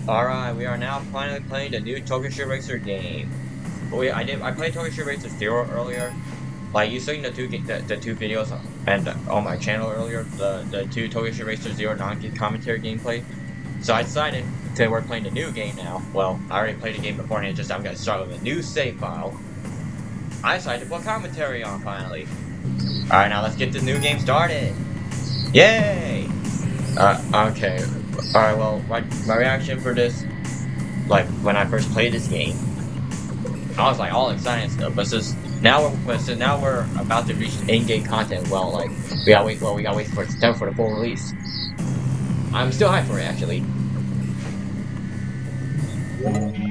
Alright, we are now finally playing the new Tokyo Street Racer game. I played Tokyo Street Racer Zero earlier. Like you seen the two videos and on my channel earlier, the two Tokyo Street Racer Zero non-commentary gameplay. So I decided to we're playing the new game now. Well, I already played the game beforehand, just I'm gonna start with a new save file. I decided to put commentary on finally. Alright, now let's get this new game started. Yay! Okay. Alright, well, my reaction for this, like, when I first played this game, I was, like, all excited and stuff, but since now we're about to reach in-game content, well, like, we gotta wait for September for the full release. I'm still hyped for it, actually.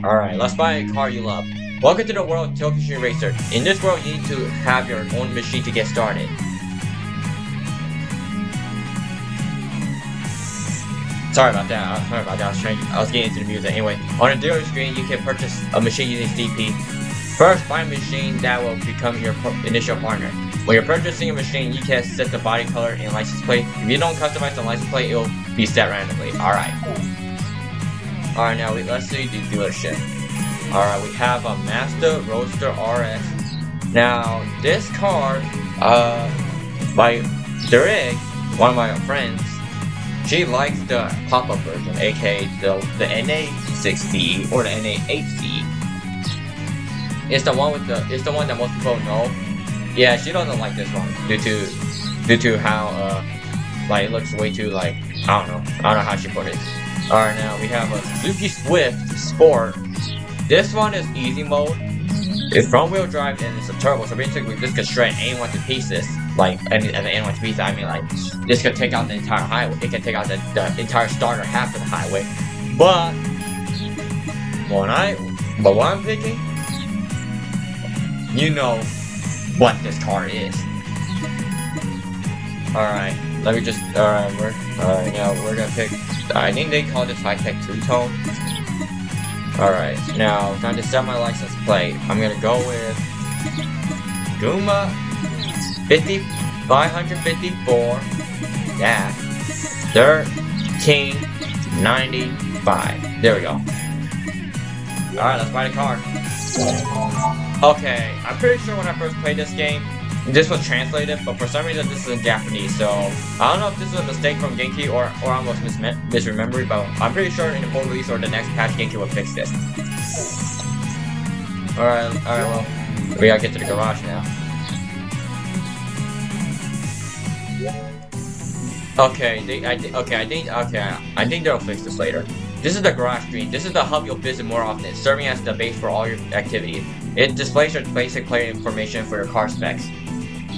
Alright, let's buy a car you love. Welcome to the world of Tokyo Street Racer. In this world, you need to have your own machine to get started. Sorry about that. I was getting into the music. Anyway, on the dealer screen, you can purchase a machine using DP. First, buy a machine that will become your initial partner. When you're purchasing a machine, you can set the body color and license plate. If you don't customize the license plate, it will be set randomly. Alright, now let's see the dealership. Alright, we have a Mazda Roadster RS. Now, this car, by Darrigs, one of my friends, she likes the pop-up version, aka the NA6C or the NA8C. It's the one that most people know. Yeah, she doesn't like this one due to how like it looks way too like I don't know how she put it. Alright, now we have a Suzuki Swift Sport. This one is easy mode. It's front-wheel drive and it's a turbo, so basically this could shred anyone to pieces. Like, anyone to pieces, I mean, like, this could take out the entire highway. It can take out the entire starter half of the highway. But what I'm picking, you know what this car is. Alright, let me just, alright, now we're gonna pick, I think they call this high-tech two-tone. Alright, now time to set my license plate. I'm gonna go with Guma 554 1395. There we go. Alright, let's buy the car. Okay, I'm pretty sure when I first played this game, this was translated, but for some reason this is in Japanese, so I don't know if this is a mistake from Genki or I was misremembering, but I'm pretty sure in the full release or the next patch Genki will fix this. Alright, well, we gotta get to the garage now. Okay, I think they'll fix this later. This is the garage screen. This is the hub you'll visit more often, serving as the base for all your activities. It displays your basic player information for your car specs.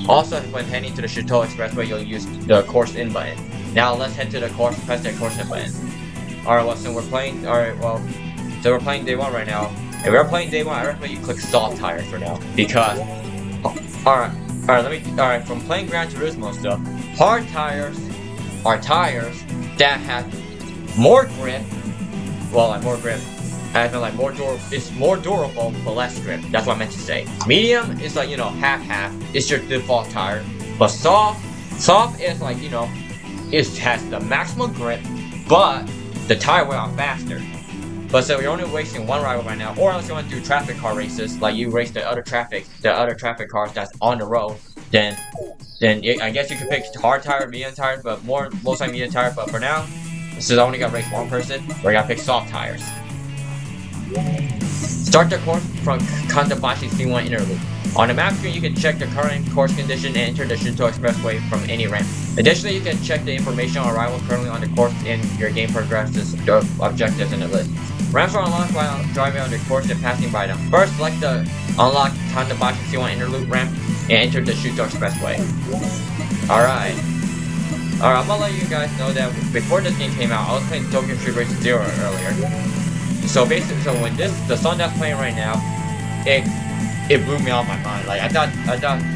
Also, when heading to the Shuto Expressway, you'll use the course in button. Now let's head to the course, press the course in button. Alright, well, so we're playing day one right now. If we're playing day one, I recommend you click soft tires for now. Because, from playing Gran Turismo stuff, hard tires are tires that have more grip, it's more durable but less grip. That's what I meant to say. Medium is like, half, it's your default tire. But soft is like, it has the maximum grip, but the tire wear out faster. But so you're only wasting one rival right now, or unless you want to do traffic car races, like you race the other traffic cars that's on the road, then I guess you could pick hard tire, medium tires, but most like medium tire. But for now, since I only got to race one person, we're gonna pick soft tires. Start the course from Kandabashi C1 inner loop. On the map screen, you can check the current course condition and enter the Shinto Expressway from any ramp. Additionally, you can check the information on arrivals currently on the course and your game progresses, the objectives, and the list. Ramps are unlocked while driving on the course and passing by them. First, select the unlock Kandabashi C1 inner loop ramp and enter the Shuto Expressway. Alright, I'm gonna let you guys know that before this game came out, I was playing Tokyo Street Racer Zero earlier. So basically, when the song that's playing right now, it blew me off my mind. Like I thought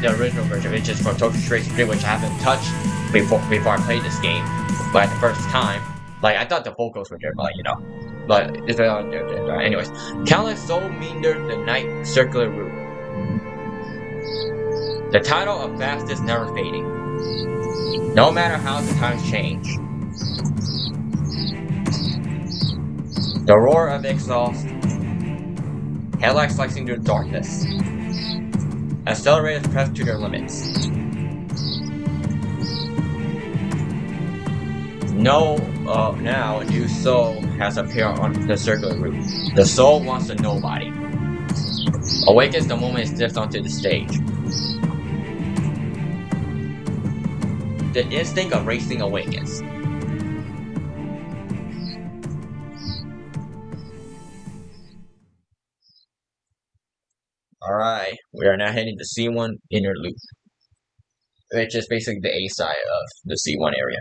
the original version, which is from Tokyo Street Racer 3, which I haven't touched before I played this game, but the first time, like I thought the vocals were there, but but it's anyways. Countless Soul Meander the Night Circular Route. The title of Fast is never fading, no matter how the times change. The roar of exhaust. Headlights slicing through the darkness. Accelerators pressed to their limits. Now a new soul has appeared on the circular route. The soul wants a nobody. Awakens the moment it steps onto the stage. The instinct of racing awakens. Alright, we are now heading to C1 Inner Loop, which is basically the A side of the C1 area.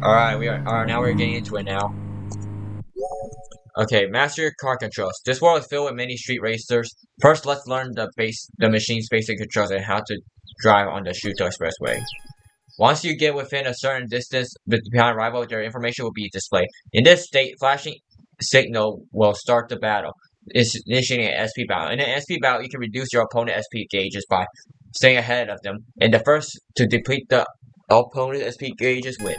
Alright, now we're getting into it now. Okay, master your car controls. This world is filled with many street racers. First, let's learn the machine's basic controls and how to drive on the Shuto Expressway. Once you get within a certain distance behind rival, their information will be displayed. In this state, flashing signal will start the battle. It's initiating an SP battle. In an SP battle, you can reduce your opponent's SP gauges by staying ahead of them. And the first to deplete the opponent's SP gauges win.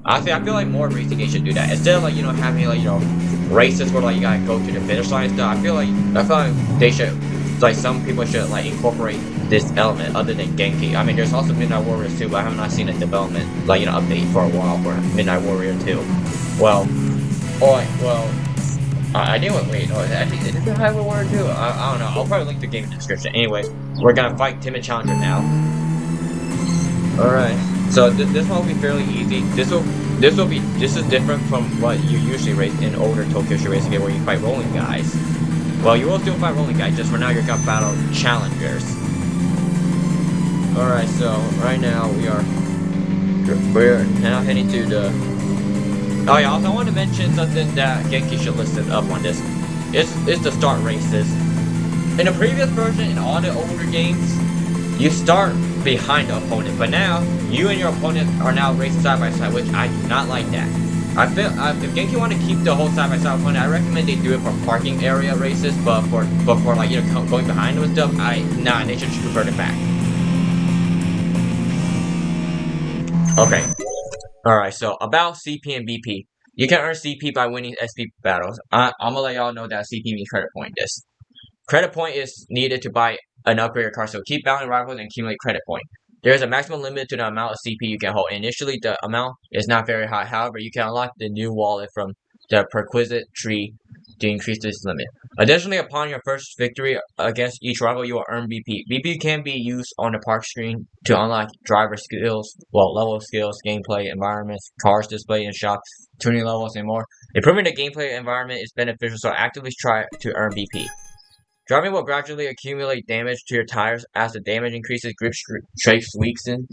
Honestly, I feel like more racing games should do that. Instead of having races where you gotta go to the finish line and stuff. I feel like they should some people should incorporate this element other than Genki. I mean, there's also Midnight Warrior 2, but I have not seen a development update for a while for Midnight Warrior 2. I didn't wait. I think is it Midnight Warrior 2? I don't know. I'll probably link the game in the description. Anyways, we're gonna fight Timid Challenger now. All right. So this one will be fairly easy. This is different from what you usually race in older Tokyo Street Racing game where you fight rolling guys. Well, you will still fight rolling guys, just for now you're gonna battle challengers. Alright, so right now we're now heading to the. Oh yeah, also I want to mention something that Genki should listen up on this. It's the start races. In the previous version, in all the older games, you start behind the opponent, but now you and your opponent are now racing side by side, which I do not like that. I feel if Genki want to keep the whole side by side opponent, I recommend they do it for parking area races, but for going behind them and stuff, they should just revert it back. Okay. Alright, so about CP and BP. You can earn CP by winning SP battles. I'm gonna let y'all know that CP means credit point. Credit point is needed to buy an upgraded car, so keep battling rivals and accumulate credit point. There is a maximum limit to the amount of CP you can hold. Initially, the amount is not very high. However, you can unlock the new wallet from the perquisite tree to increase this limit. Additionally, upon your first victory against each rival, you will earn BP. BP can be used on the park screen to unlock driver skills, level skills, gameplay, environments, cars displayed in shops, tuning levels, and more. Improving the gameplay environment is beneficial, so actively try to earn BP. Driving will gradually accumulate damage to your tires as the damage increases. Grip strength weakens,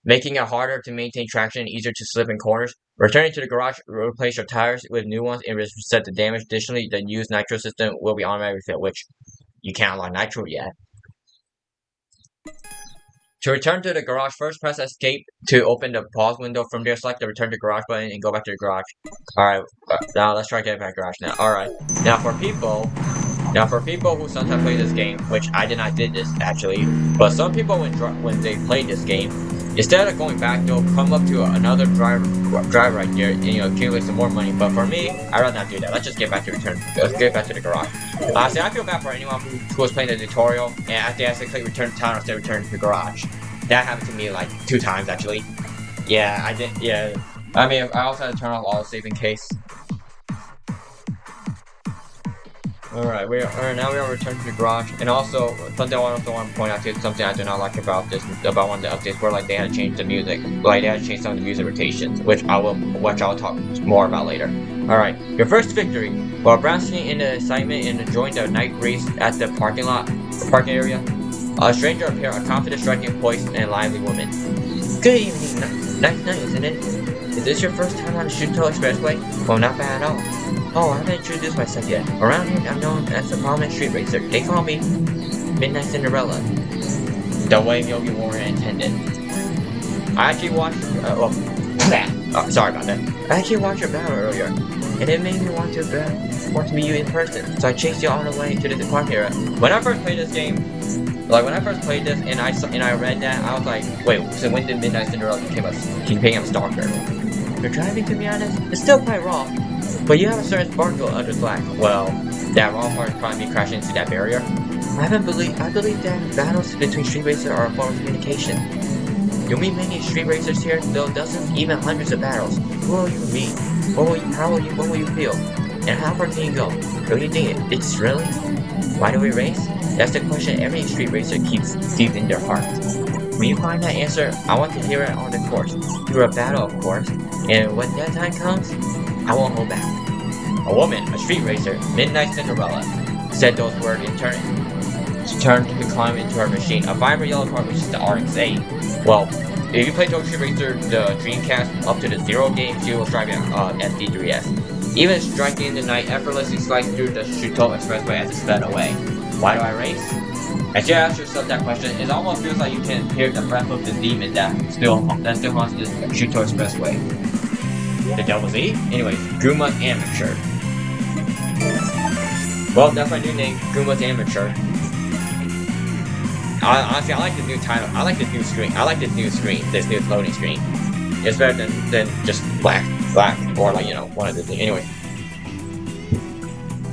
making it harder to maintain traction and easier to slip in corners. Returning to the garage, replace your tires with new ones and reset the damage. Additionally, the used nitro system will be automatically refilled, which you can't unlock nitro yet. To return to the garage, first press escape to open the pause window. From there, select the return to garage button and go back to the garage. Alright, now let's try to get back to the garage now. Alright, now for people who sometimes play this game, which I did not did this actually, but some people when they play this game, instead of going back, they'll come up to another drive right there and accumulate some more money. But for me, I'd rather not do that. Let's just get back to Let's get back to the garage. See, I feel bad for anyone who was playing the tutorial and after they accidentally return to town instead of return to the garage. That happened to me like 2 times actually. Yeah, I did. Yeah, I mean, I also had to turn off auto save in case. Alright, now we are returning to the garage, and also something I also want to point out to you, something I do not like about one of the updates, where they had to change the music, they had to change some of the music rotations, which I'll talk more about later. Alright, your first victory. While basking in the excitement and enjoying the night race at the parking area, a stranger appeared, a confident, striking voice, and a lively woman. Good evening, nice night, isn't it? Is this your first time on the Shuto Expressway? Well, not bad at all. Oh, I haven't introduced myself yet. Around here, I'm known as the prominent street racer. They call me Midnight Cinderella. The way Yogi Warrior intended. I actually watched. Sorry about that. I actually watched your battle earlier, and it made me want to meet you in person. So I chased you all the way to the park area. When I first played this game, Like when I first played this and I read that, I was like, wait, so when did Midnight Cinderella became a stalker? You're driving, to be honest, it's still quite wrong, but you have a certain sparkle under slack. Well, that wrong part is probably me crashing into that barrier. I believe that battles between street racers are a form of communication. You'll meet many street racers here, though dozens, even hundreds of battles. Who will you meet? What will you feel? And how far can you go? Don't you think it's thrilling? Why do we race? That's the question every street racer keeps deep in their heart. When you find that answer, I want to hear it on the course, through a battle of course, and when that time comes, I won't hold back. A woman, a street racer, Midnight Cinderella, said those words in turn. She turned to climb into her machine, a vibrant yellow car which is the RX-8. Well, if you play Tokyo Street Racer, the Dreamcast, up to the Zero game, she was driving SD3S. Even striking the night, effortlessly sliced through the Shuto Expressway as it sped away. Why do I race? As you ask yourself that question, it almost feels like you can hear the breath of the demon that still haunts the Shuto Expressway. The Devil's Eve? Anyways, Guma's Amateur. Well, that's my new name, Guma's Amateur. Honestly, I like the new title. I like this new screen. This new loading screen. It's better than just black, or like, one of the things. Anyway.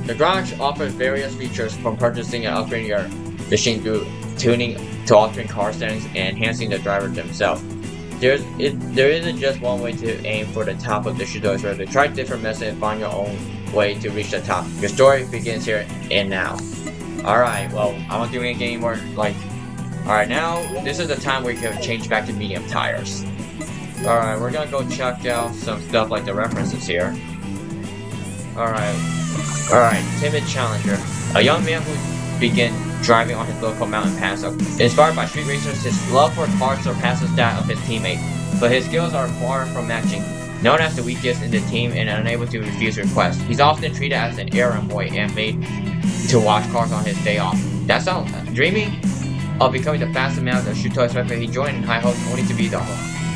The garage offers various features from purchasing and upgrading your machine through tuning to altering car settings and enhancing the driver themselves. There isn't just one way to aim for the top of the Shuto Expressway. Try different methods and find your own way to reach the top. Your story begins here and now. Alright, well, I'm not doing any more, alright, now, this is the time where you can change back to medium tires. Alright, we're gonna go check out some stuff like the references here. Alright, Timid Challenger. A young man who began driving on his local mountain pass. Inspired by street racers, his love for cars surpasses that of his teammates, but his skills are far from matching. Known as the weakest in the team and unable to refuse requests, he's often treated as an errand boy and made to wash cars on his day off. That sounds dreaming of becoming the fastest man of the Shuto Expressway. He joined in high hopes only to be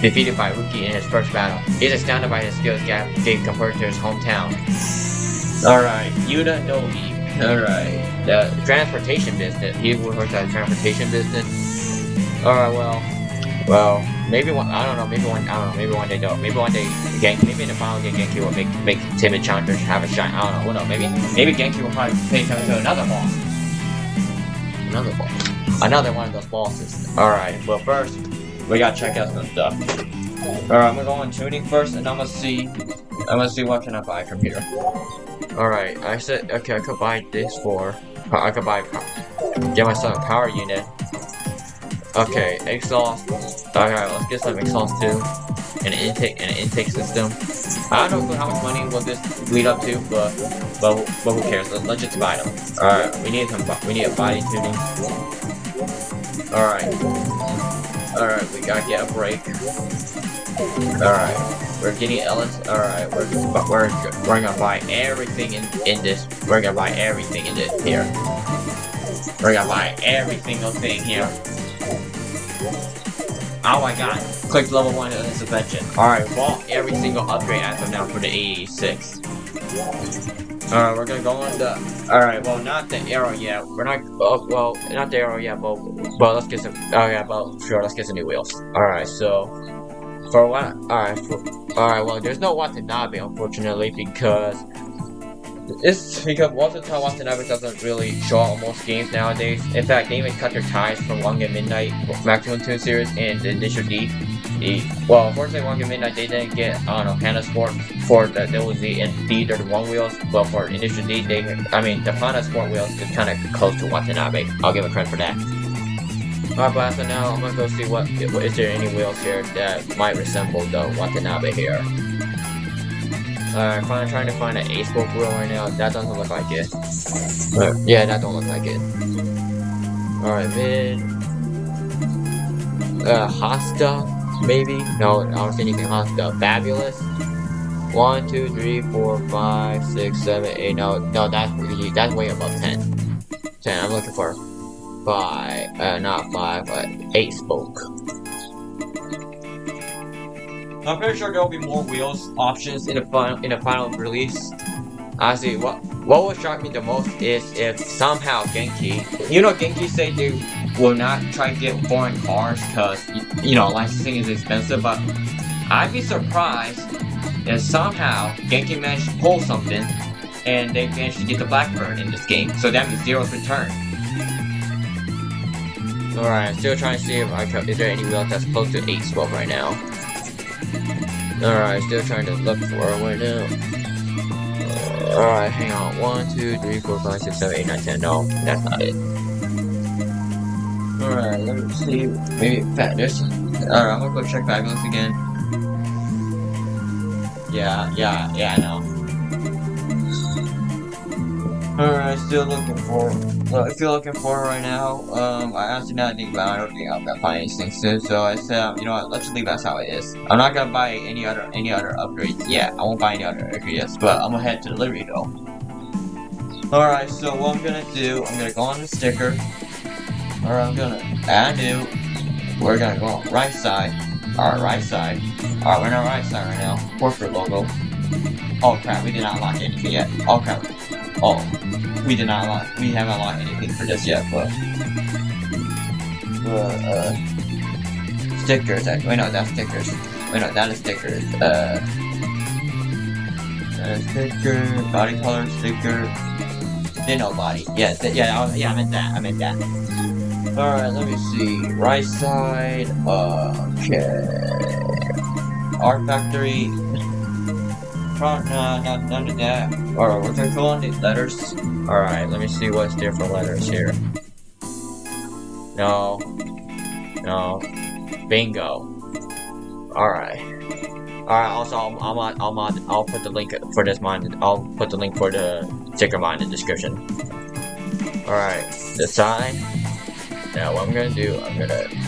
defeated by Rookie in his first battle. He's astounded by his skills gap compared to his hometown. Alright, Yuta Nogi. Alright, the transportation business. He works at the transportation business. Alright, well, maybe one day though. Maybe one day, maybe in the final game, Genki will make Timid Challengers have a shine. I don't know, who knows, maybe Genki will probably pay attention to another boss. Another one of those bosses. Alright, well first, we gotta check out some stuff. Alright, I'm gonna go on tuning first, and I'm gonna see what can I buy from here. Alright, I said, okay, I could buy this get myself a power unit. Okay, exhaust. Alright, let's get some exhaust too. And an intake system. I don't know how much money will this lead up to, but who cares? Let's just buy them. Alright, we need a body tuning. Alright, we gotta get a brake. Alright, we're getting Ellis. Alright, we're gonna buy everything in this. We're gonna buy everything in this here. We're gonna buy every single thing here. Oh my god, click level 1 of this invention. Alright, bought every single upgrade as of now for the 86. Alright, we're gonna go on the. Alright, well, not the arrow yet. We're not. Well, not the arrow yet, but let's get some. Oh yeah, but sure, let's get some new wheels. Alright, so. For what? Alright, well, there's no Watanabe, unfortunately, because most of the time Watanabe doesn't really show up on most games nowadays. In fact, they even cut their ties from Long and Midnight, Maximum Tune series, and the Initial D. Well, unfortunately, Long and Midnight, they didn't get, Hana Sport for the Double Z and D, they're the one wheels, but for Initial D, the Hana Sport wheels is kind of close to Watanabe. I'll give a credit for that. Alright, but so now I'm gonna go see is there any wheels here that might resemble the Watanabe here. Alright, I'm trying to find an 8-spoke wheel right now. That doesn't look like it. Yeah, that don't look like it. Alright, mid. Hasta, maybe? No, I don't see anything Hasta. Fabulous. 1, 2, 3, 4, 5, 6, 7, 8. No, that's way above 10. 10. I'm looking for 5. Not 5, but 8-spoke. I'm pretty sure there'll be more wheels options in the final release. Honestly, what would shock me the most is if somehow Genki, Genki say will not try to get foreign cars because you know licensing is expensive. But I'd be surprised if somehow Genki managed to pull something and they managed to get the Blackbird in this game. So that means Zero's return. Alright, I'm still trying to see if is there any wheel that's close to 812 right now. Alright, still trying to look for it right now. Alright, hang on. 1, 2, 3, 4, 5, 6, 7, 8, 9, 10. No, that's not it. Alright, let me see. Maybe there's. Alright, I'm gonna go check Fabulous again. Yeah, I know. Alright, still looking for it right now. I honestly not think about it. I don't think I'm gonna find anything soon. So I said, you know what, let's just leave that how it is. I'm not gonna buy any other upgrades yet. I won't buy any other upgrades, but I'm gonna head to delivery though. Alright, so what I'm gonna do, I'm gonna go on the sticker. Alright, I'm gonna add new. We're gonna go on right side. Alright, right side. Alright, we're on our right side right now. Corporate logo. Oh crap, we did not unlock anything yet. Oh crap. Oh, we haven't unlocked anything for this yet, but stickers. Wait, no, that's stickers. Wait, no, that is stickers. Sticker, body color sticker. Didn't know body. Yeah, I meant that. Alright, let me see. Right side. Okay. Art Factory. None of that. Alright, what's it called? These letters? Alright, let me see what's there for letters here. No. Bingo. Alright. Alright, also I'll put the link for this mod. I'll put the link for the sticker mod in the description. Alright, this side. Now what I'm gonna do,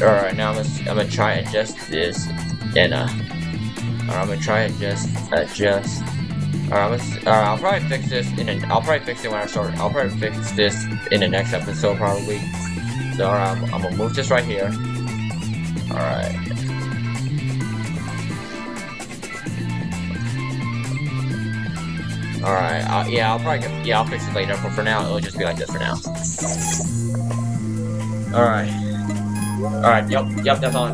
alright, now I'm gonna try and adjust this in I'm gonna try and adjust. I'll probably fix this I'll probably fix it when I start. I'll probably fix this in the next episode probably. So alright, I'm gonna move this right here. Alright. Alright, I'll fix it later, but for now it'll just be like this for now. Alright, yep, that's all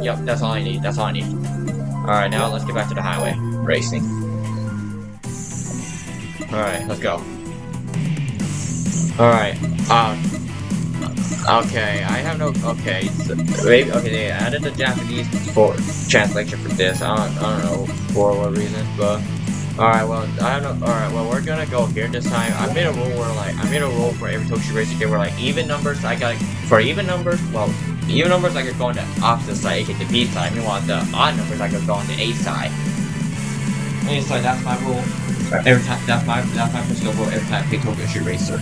I need. Alright, now let's get back to the highway racing. Alright, let's go. Alright, okay, I have no, okay, so, maybe, okay, they added the Japanese for translation for this, I don't know for what reason, but, alright, well, we're gonna go here this time. I made a rule for every Toshi Racer game where, like, even numbers, I could go on the opposite side, aka the B side. Meanwhile, the odd numbers, I could go on the A side. And so that's my rule. Every time, that's my personal rule every time I play Toshi Racer.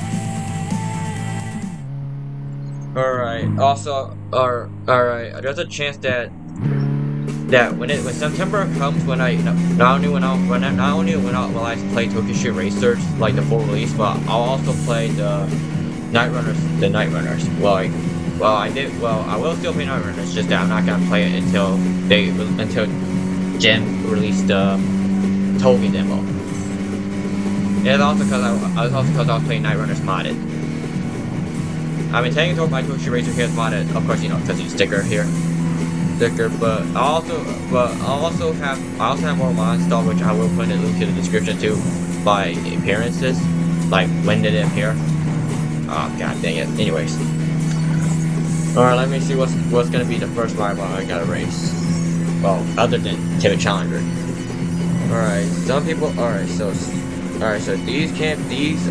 Alright, also, alright, there's a chance that when September comes, when I play Toshi Racers, like the full release, but I'll also play the Night Runners. I will still play Night Runners, just that I'm not gonna play it until Gem released the Toby demo. It's also because I was playing Night Runners modded. I've been taking my Toshi Racer here is modded, of course, you know, because it's sticker here. But I also have more mods installed, which I will put in the link to the description too, by appearances, like when did it appear. Oh god dang it. Anyways, alright, let me see what's gonna be the first rival I gotta race. Well, other than Timid Challenger. Alright, some people. Alright, so these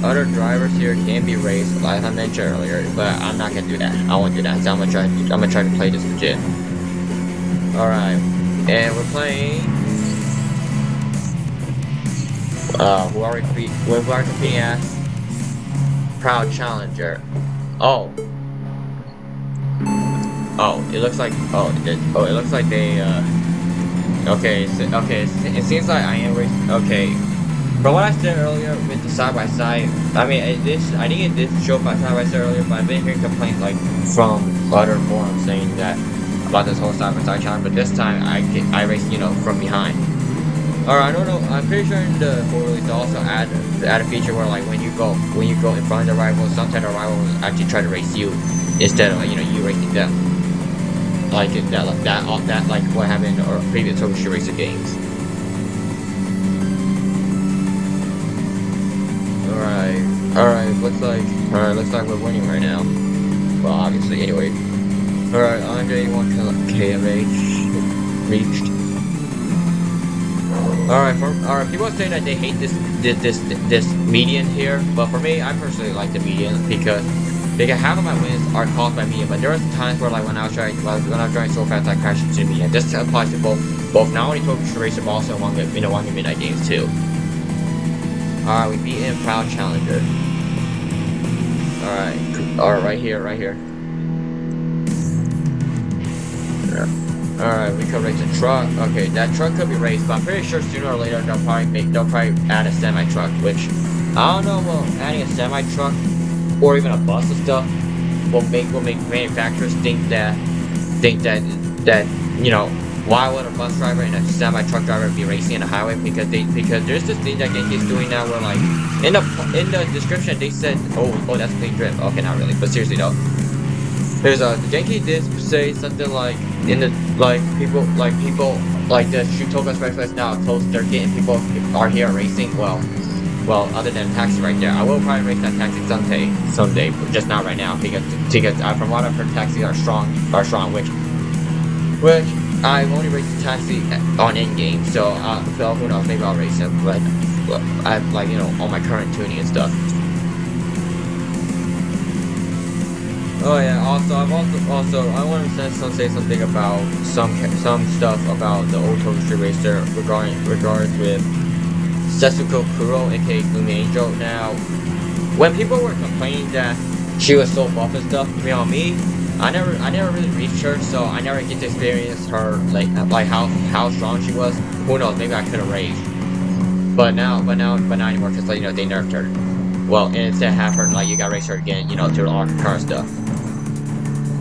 other drivers here can be raced, like I mentioned earlier, but I'm not gonna do that. I won't do that. So I'm gonna try to play this legit. Alright, and we're playing. Who are we competing as? Proud Challenger. Oh, it looks like. It looks like they. Okay. It seems like I am racing. Okay. From what I said earlier with the side by side, I mean, I think it did show by side by side earlier, but I've been hearing complaints like from other forums saying that about this whole side by side challenge. But this time I race, you know, from behind. Alright, I don't know. I'm pretty sure in the full release they also add a feature where like when you go in front of the rival, sometimes the rival will actually try to race you instead of, you know, you racing them. Like that like what happened in our previous Tokyo Street Racer games. Alright, looks like we're winning right now. Well, obviously, anyway. Alright, 181 kmh reached. Alright, people say that they hate this median here, but for me, I personally like the median because half of my wins are caused by median. But there are times where, like, when I was driving so fast, I crashed into the median. This applies to both not only Tokyo Street Racer, but also in the One Midnight games too. Alright, we beat in Proud Challenger. Alright, right here. Alright, we could race a truck. Okay, that truck could be raced, but I'm pretty sure sooner or later they'll probably add a semi truck, which I don't know. Well, adding a semi truck or even a bus and stuff will make manufacturers think that you know, why would a bus driver and a semi truck driver be racing in a highway? Because there's this thing that Genki's doing now where, like, in the description they said, oh that's clean drift. Okay, not really, but seriously though. There's Genki did say something like people like the Shutoga specialist now closed circuit and people are here racing. Well, other than taxi right there, I will probably race that taxi someday, but just not right now because from what I've heard, taxis are strong, which I've only raced the taxi on in game, so who knows, maybe I'll race it, but I'm like, you know, on my current tuning and stuff. Oh yeah. Also, I want to say something about some stuff about the old Tokyo Street Racer regards with Setsuko Kuro, aka Gloomy Angel. Now, when people were complaining that she was so buff and stuff, I never really reached her, so I never get to experience her like how strong she was. Who knows? Maybe I could have raced, but not anymore because, like, you know, they nerfed her. Well, and instead have her, like, you gotta race her again, you know, to all the car stuff.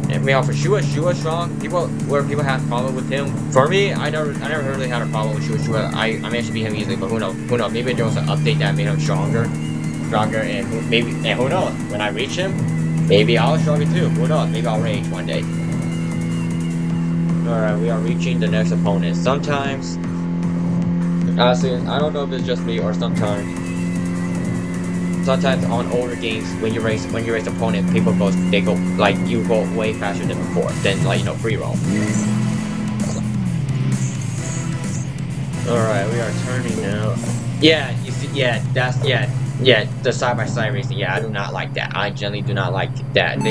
And for Shua strong. People have problem with him. For me, I never really had a problem with Shua. I managed to beat him easily, but who knows? Maybe there was an update that made him stronger, and who knows? When I reach him, maybe I'll struggle too. Who knows? Maybe I'll rage one day. Alright, we are reaching the next opponent. Sometimes, honestly, I don't know if it's just me or sometimes on older games, when you race opponent, you go way faster than before, than, like, you know, free roam. Alright, we are turning now. Yeah, you see, the side-by-side racing, yeah, I do not like that. I generally do not like that.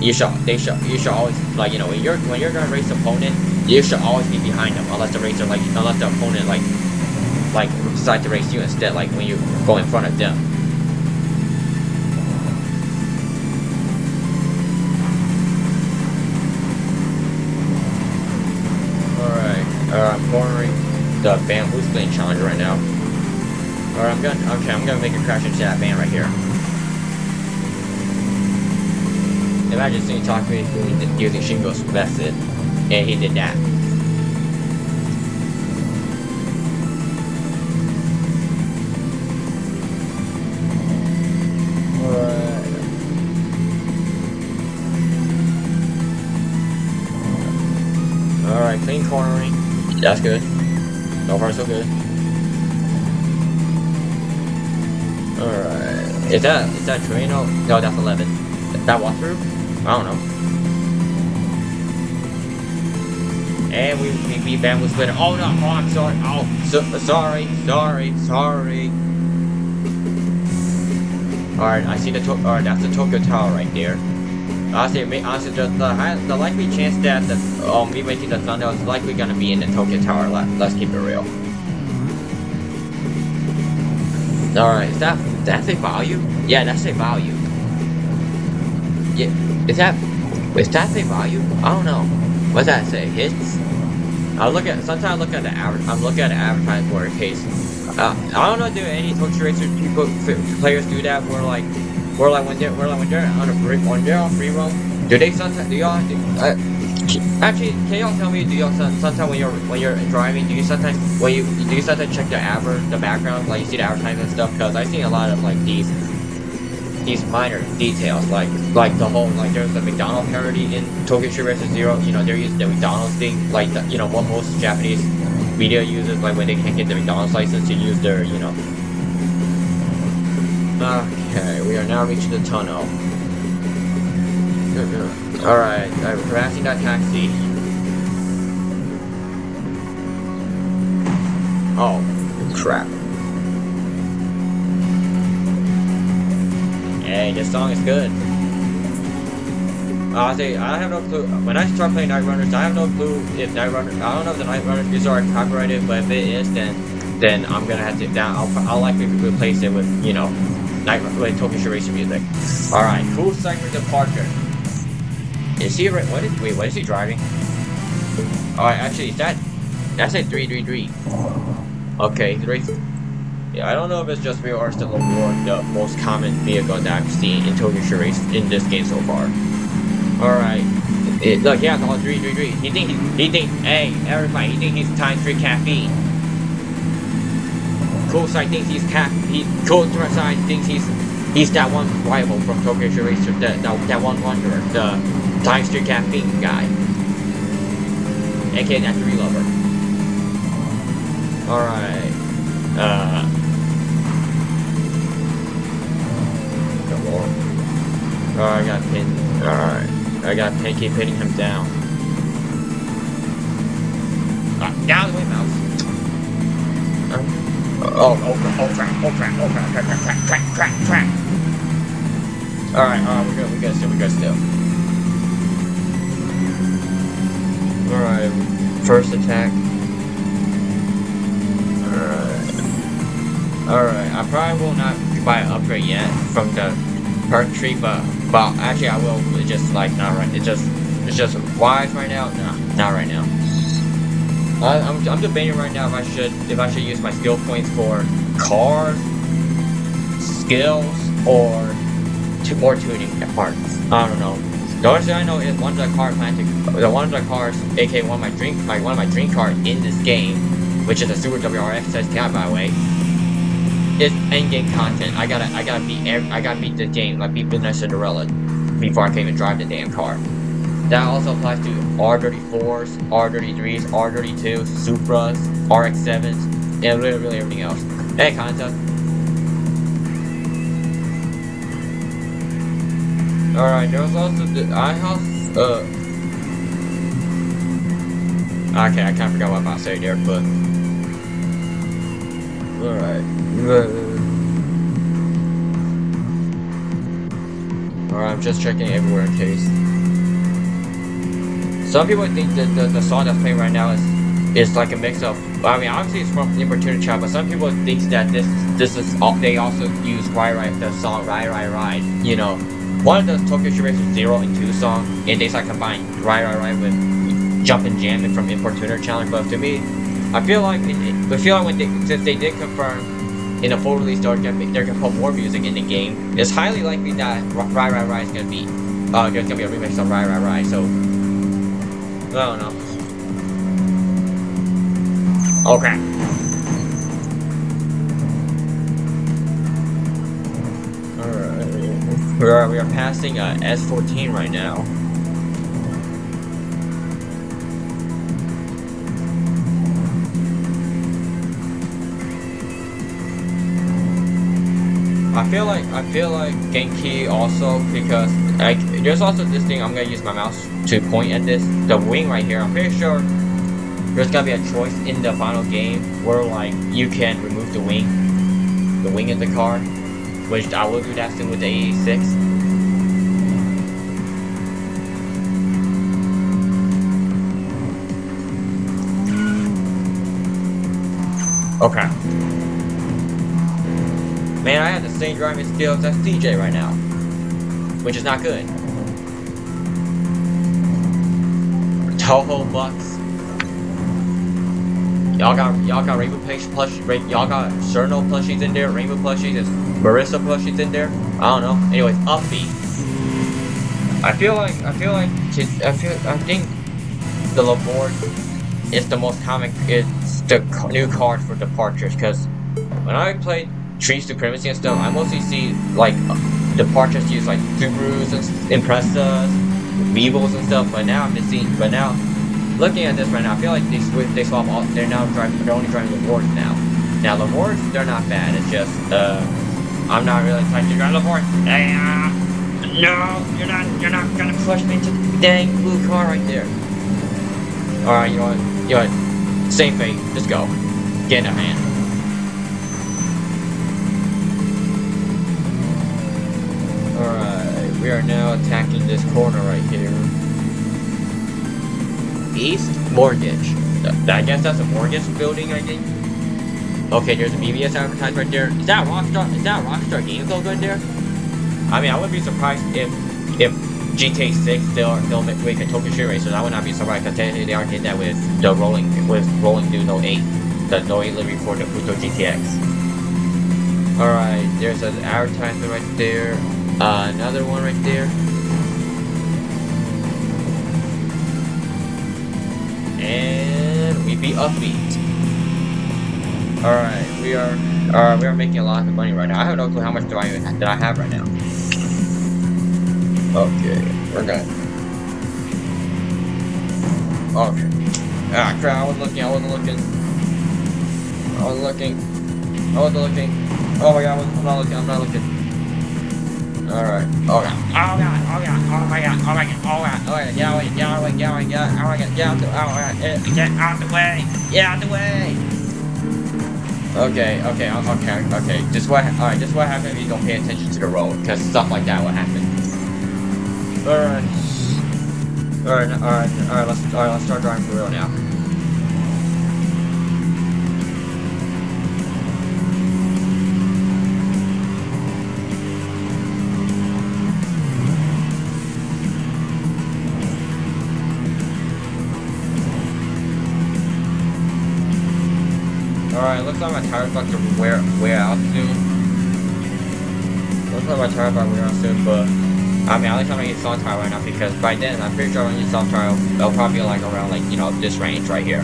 You should always, like, you know, when you're gonna race opponent, you should always be behind them, unless the opponent like decide to race you instead, like when you go in front of them. I'm cornering the bamboo splitting challenger right now. Alright, I'm gonna make a crash into that van right here. Imagine seeing Takumi using Shingo's method, and he did that. Alright, clean cornering. That's good. So far, so good. Alright. Is that Torino? No, that's 11. Is that walkthrough? I don't know. And we beat Bamboo Splitter. Oh no! Oh, I'm sorry. Oh, sorry. Alright, I see alright, that's the Tokyo Tower right there. Honestly, the likely chance that me making the thumbnail is likely gonna be in the Tokyo Tower. Let's keep it real. Alright, is that a value? Yeah, that's a value. Yeah, is that a value? I don't know. What's that say? Hits? Sometimes I look at the average. I'm looking at the advertisement for a case. I don't know if there are any Tokyo Racer players do that where when they're on free roam, do they sometimes actually, can y'all tell me, do y'all sometimes when you're driving, do you sometimes check the background, like you see the advertisement and stuff? Because I've seen a lot of like these these minor details, like the whole, like there's a McDonald's parody in Tokyo Street Racer Zero. You know, they're using the McDonald's thing, like the, you know, what most Japanese media uses, like when they can't get the McDonald's license to use their, you know. Okay, we are now reaching the tunnel. Alright, I'm harassing that taxi. Oh, crap. Hey, this song is good. Honestly, I have no clue. When I start playing Night Runners, I have no clue if Night Runners. I don't know if the Night Runners music are copyrighted, but if it is, then I'm gonna have to. I'll likely replace it with, you know, with Tokyo Street Racer music. All right, cool segment departure. Is he right? What is he driving? All right, actually, that's a 333. Okay, he's racing. Yeah, I don't know if it's just me or it's the award, the most common vehicle that I've seen in Tokyo Street Race in this game so far. Alright. Look, he has all 333. He thinks, hey, everybody, he thinks he's times 3 caffeine. Cool Side thinks he's Cool Side thinks he's that one rival from Tokyo Street Racer, that one wanderer, the times 3 caffeine guy. AKA that 3 lover. Alright. Oh, I got pinned. Alright. I got keep hitting him down. Down the way, mouse. Oh crap. Alright, we're good still. Alright, first attack. Alright, I probably will not buy an upgrade yet from the perk tree, but actually I will. It's just like not right. It's just wise right now. No, not right now. I'm debating right now if I should use my skill points for cars, skills, or tuning parts. I don't know. The only thing I know is one of the cars, aka one of my dream cars in this game, which is a Super WRX STI, by the way. It's endgame content. I gotta beat the game, like beat Midnight Cinderella before I can even drive the damn car. That also applies to R34s, R33s, R32s, Supras, RX7s, and really everything else. Hey, concept. Alright, there was also okay, I kinda forgot what I was about to say there, but alright. Alright, I'm just checking everywhere in case. Some people think that the song that's playing right now is like a mix of, I mean, obviously it's from Importuna Child, but some people think that this is they also use the song Ride, you know, one of the Tokyo Street Racer 0 and 2 song, and they start combining Ride with Jumpin' Jammin' from Importuna Challenge. But to me, I feel like since they did confirm in the full release they're gonna put more music in the game, it's highly likely that Ride is gonna be there's gonna be a remix of Ride. So I don't know. Okay. Alright. We are passing S14 right now. I feel like Genki also, because there's also this thing I'm gonna use my mouse to point at this, the wing right here. I'm pretty sure there's gonna be a choice in the final game where like you can remove the wing of the car, which I will do that soon with the 86. Okay. Man, I have the same driving skills as CJ right now, which is not good. Toho Bucks. Y'all got Rainbow plushie, y'all got Cerno plushies in there, Rainbow plushies, there's Marissa plushies in there. I don't know. Anyways, upbeat. I think the Laborde is the most common. It's the new card for departures, because when I played Tree Supremacy and stuff, I mostly see like the parts just use like Subarus and Impresas, Vivos and stuff. But now I'm just seeing. But now, looking at this right now, I feel like they swap all. They're now driving. They're only driving Lamborghs now. Now Lamborghs, they're not bad. It's just I'm not really excited to drive Lamborghs. No, you're not gonna push me to the dang blue car right there. All right, you know what? Same fate. Just go. Get in the man. Alright, we are now attacking this corner right here. East Mortgage. I guess that's a mortgage building, I think. Okay, there's a BBS advertised right there. Is that Rockstar Games logo right there? I mean, I wouldn't be surprised if GTA 6 they'll make a Tokyo Street Racer. I would not be surprised because they already did that with the Rolling New No 8, the No 8 livery for the Pluto GTX. Alright, there's an advertisement right there. Another one right there. And we be upbeat. Alright, we are making a lot of money right now. I have no clue how much that I have right now. Okay, we're good. Okay. Ah crap, I wasn't looking. Oh my god, I'm not looking. Alright. Oh god. Get out the way. Okay. Just what happens if you don't pay attention to the road, because stuff like that will happen. Alright, let's start driving for real now. Alright, looks like my tire's about to wear out soon. But I mean, at least I'm gonna get soft tire right now, because by then I'm pretty sure when you soft tire, it'll probably be like around like, you know, this range right here.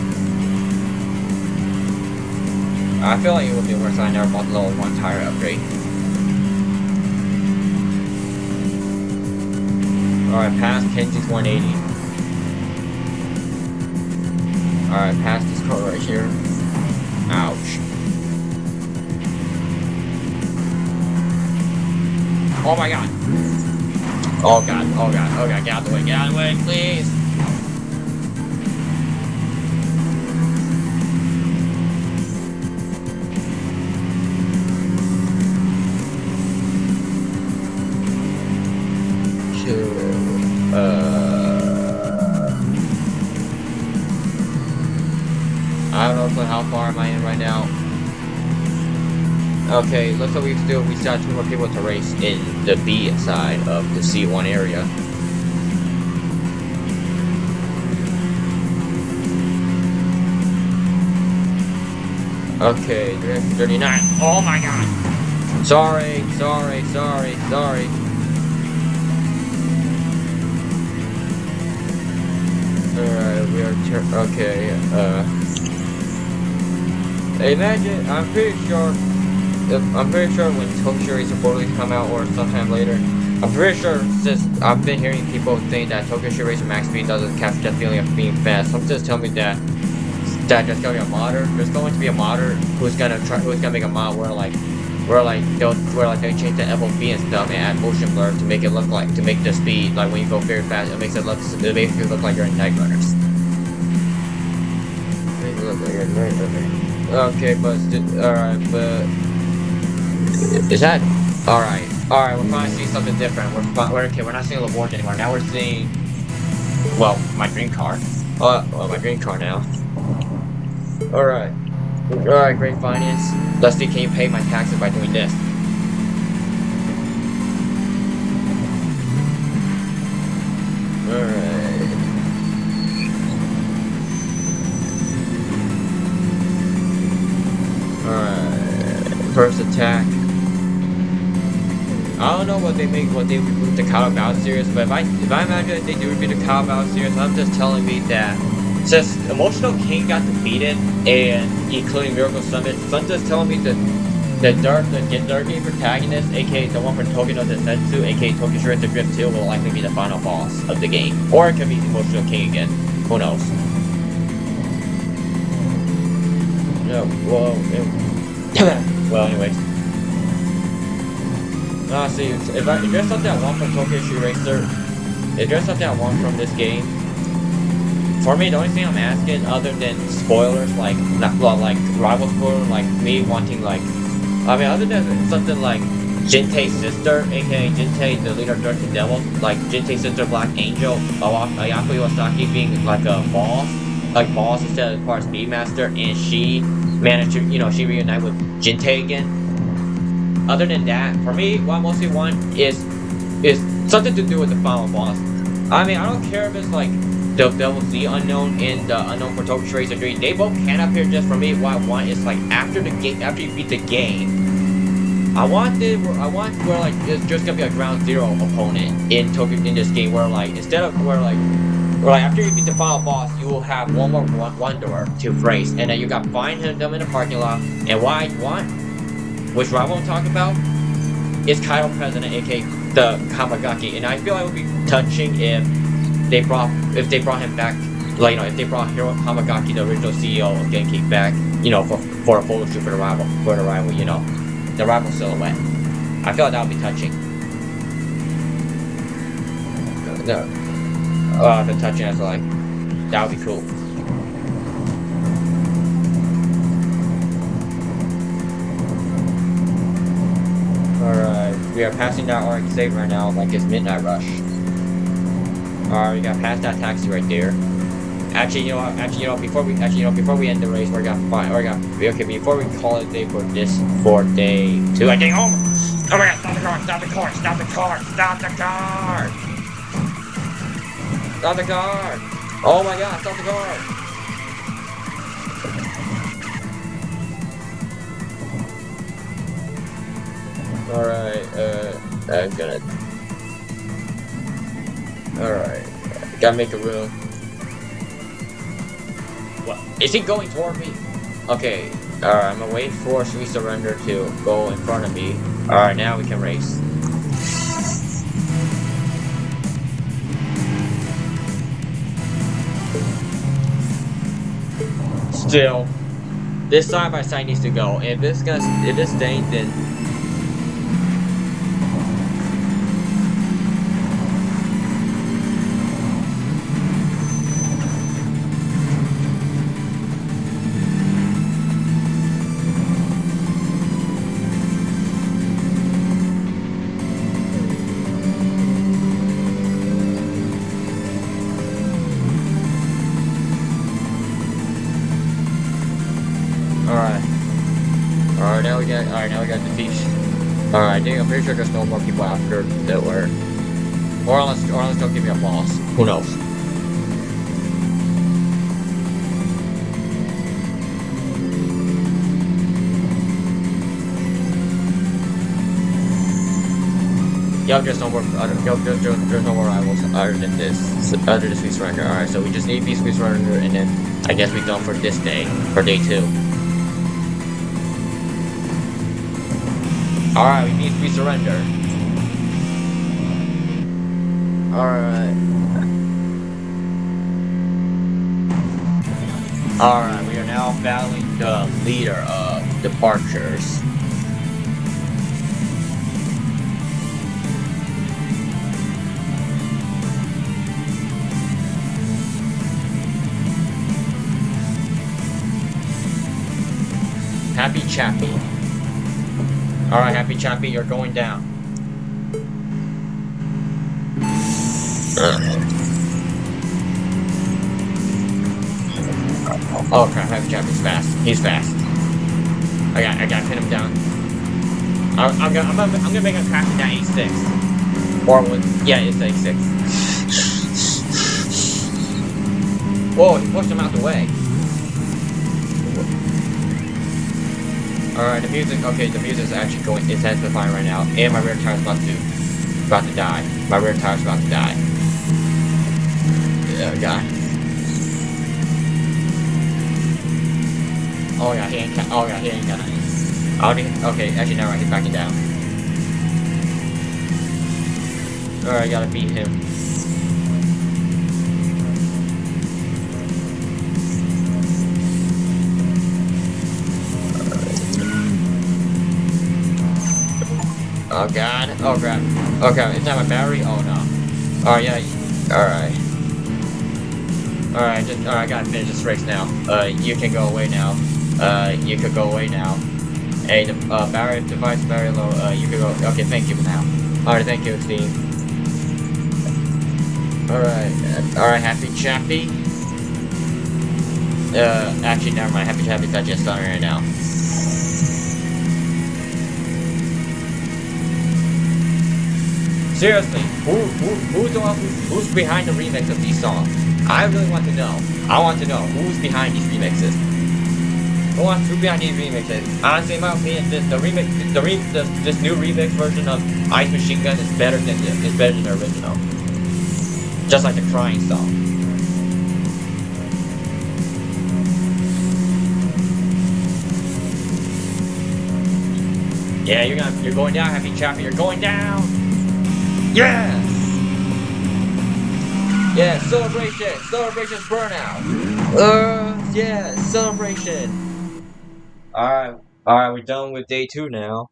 I feel like it would be worse if I never bought the little one tire upgrade. Alright, past Kenzie's 180. Alright, past this car right here. Ouch. Oh my god. Oh god, get out of the way, please. I don't know how far am I in right now. Okay, looks like we still got 2 more people to race in the B side of the C1 area. Okay, 39. Oh my god! Sorry. Alright, we are okay, imagine, I'm pretty sure when Tokyo Racer 4 release come out or sometime later, I'm pretty sure, since I've been hearing people saying that Tokyo Street Racer Max Speed doesn't capture that feeling of being fast, some just tell me that there's gonna be a modder. There's going to be a modder who's gonna make a mod where they change the FOV and stuff and add motion blur to make the speed, like when you go very fast, it basically look like you're in Night Runners. Okay, but is that alright? Alright, we're finally seeing something different. We're not seeing Lamborghini anymore. Now we're seeing, well, my green car. My green car now. Alright, great finance. Let's see, can you pay my taxes by doing this? Alright. First attack. I don't know what they reboot the Cowboy series, but if I imagine if they do reboot the Cowboy series, I'm just telling me that since Emotional King got defeated and including Miracle Summit, so I'm just telling me that the Darky protagonist, aka the one from Tokyo no Densetsu, aka Tokyo Drift Drift 2, will likely be the final boss of the game. Or it could be Emotional King again. Who knows? No, well, anyways. See, if there's something I want from Tokyo Street Racer, if there's something I want from this game, for me, the only thing I'm asking, other than spoilers, like rival spoiler, like me wanting other than something like Jintei's sister, aka Jintei, the leader of Drunken Devils, like Jintei's sister, Black Angel, Ayako Iwasaki being like a boss instead of part of Speedmaster, and she managed to, she reunite with Jintei again. Other than that, for me, what I mostly want is something to do with the final boss. I mean, I don't care if it's like the Devil Z Unknown and the Unknown for Tokyo Racer 3. They both can appear. Just for me, what I want is like after you beat the game, I want where like it's just gonna be a ground zero opponent in this game, where like instead of where like after you beat the final boss, you will have one more Wanderer to face, and then you got find them in the parking lot. And what I want, which I won't talk about, is Kaido President, aka the Kamagaki, and I feel like it would be touching if they brought him back, like if they brought Hiro Kamagaki, the original CEO of Genki, back, for a photo shoot for the rival, the rival silhouette. I feel like that would be touching. The touching as like that would be cool. Alright, we are passing that Orange State right now, like it's Midnight Rush. Alright, we got past that taxi right there. Before we end the race, before we call it a day for day 2, I think, oh my god, stop the car, stop the car, stop the car, stop the car! Stop the car! Oh my god, stop the car! Alright, I'm gonna... Alright, gotta make a room. What? Is he going toward me? Okay, alright, I'm gonna wait for Sweet Surrender to go in front of me. Alright, now we can race. Still, this side by side needs to go. If this stays, then now we got the beach. Alright, I'm pretty sure there's no more people after that were. Or unless they'll give me a boss. Who knows? Yep, there's no more rivals other than this Sweet Surrender. Alright, so we just need Sweet Surrender, and then I guess we're done for this day, for day 2. Alright, we need Sweet Surrender. Alright. Alright, we are now battling the leader of Departures. Happy Chappy. Alright, Happy Chappy, you're going down. Oh crap, Happy Chappy's fast. He's fast. I gotta pin him down. I'm gonna make him crash in that A6. Or yeah, it's A6. Whoa, he pushed him out the way. Alright, the music's actually going intensifying right now, and my rear tire's about to die. My rear tire's about to die. Oh god. Oh yeah, he ain't gonna. Okay, actually, never mind. He's backing down. Alright, I gotta beat him. Oh god. Oh crap. Oh crap. Is that my battery? Oh no. Oh yeah. Alright. Alright, I gotta finish this race now. You can go away now. You could go away now. Hey, the battery device very low. You could go. Okay, thank you for now. Alright, thank you, Steve. Alright, Happy Chappy. Actually, never mind. Happy Chappy's actually a stunner right now. Seriously, who's behind the remix of these songs? I really want to know. I want to know who's behind these remixes. Who's behind these remixes? Honestly, in my opinion, this new remix version of Ice Machine Gun is better than the original. Just like the Crying song. Yeah, you're going down, Happy Chappy. You're going down. Yes! Yeah, celebration burnout. Yeah, celebration. Alright, we're done with day 2 now.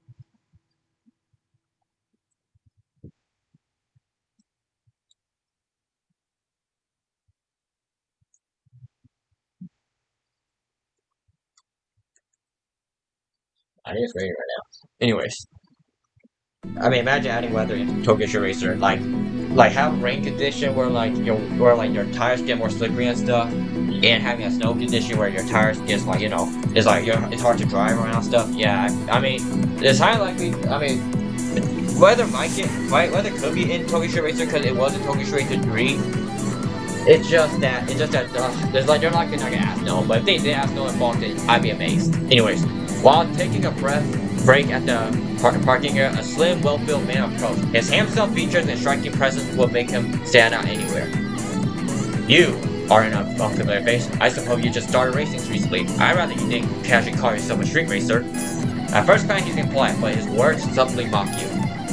I think it's ready right now. Anyways, I mean, imagine adding weather into Tokyo Drift Racer, like have rain condition where your tires get more slippery and stuff, and having a snow condition where your tires gets it's hard to drive around stuff. Yeah, I mean, it's highly likely. I mean, weather could be in Tokyo Drift Racer because it was in Tokyo Drift Racer 3. It's just that there's they're not gonna ask no, but if they did ask no in bulk, then I'd be amazed. Anyways, while taking a break at the parking area, a slim, well-built man approached. His handsome features and striking presence will make him stand out anywhere. You are an unfamiliar face. I suppose you just started racing recently. I'd rather you didn't casually call yourself a street racer. At first glance, he's impolite, but his words subtly mock you.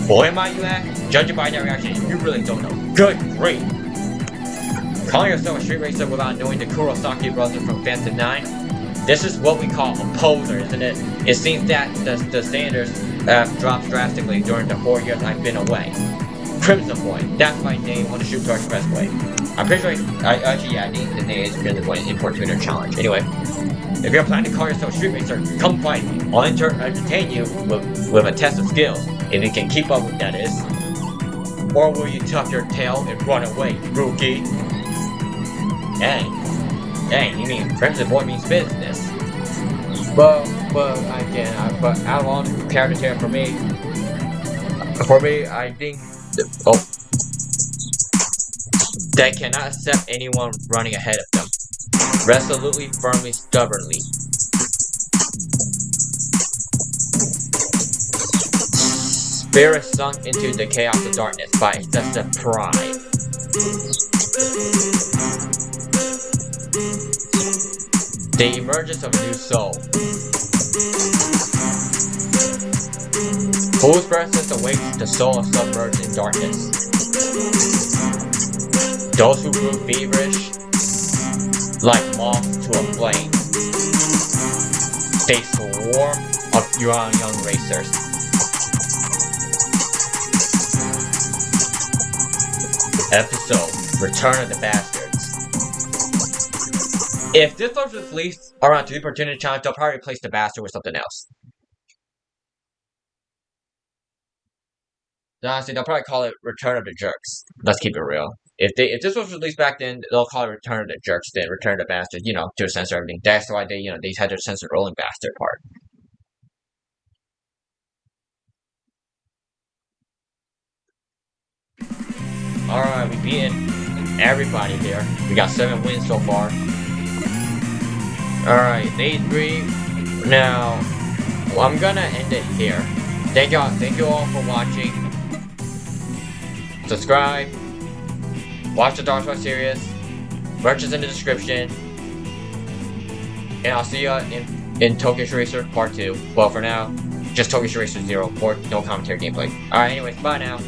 Boy, am I, you ask? Judging by that reaction, you really don't know. Good grief! Calling yourself a street racer without knowing the Kurosaki brothers from Phantom 9? This is what we call a poser, isn't it? It seems that the standards dropped drastically during the 4 years I've been away. Crimson Boy, that's my name on the Shoot Dark Expressway. I'm pretty sure the name is Crimson Boy Importuner Challenge. Anyway, if you're planning to call yourself a street racer, come fight me. I'll entertain you with a test of skills, if you can keep up with that is. Or will you tuck your tail and run away, rookie? Dang, you mean Crimson Boy means business. But out of all the characters here for me, I think they cannot accept anyone running ahead of them. Resolutely, firmly, stubbornly. Spirit sunk into the chaos of darkness by excessive pride. The emergence of a new soul. Whose presence awaits the soul of submerged in darkness. Those who grew feverish, like moths to a flame. They swarm of young racers. Episode: Return of the Bastards. If this was released around 3 Opportunity Challenge, they'll probably replace the Bastard with something else. Honestly, they'll probably call it Return of the Jerks. Let's keep it real. If this was released back then, they'll call it Return of the Jerks, then Return of the Bastard, to censor everything. That's why they had to censor the Rolling Bastard part. Alright, we beaten everybody there. We got 7 wins so far. Alright, day 3. Now, I'm gonna end it here. Thank you all for watching. Subscribe. Watch the Dark Souls series. Merch is in the description. And I'll see you in Tokyo Drift Racer Part 2. Well, for now, just Tokyo Racer 0 or no commentary gameplay. Alright, anyways, bye now.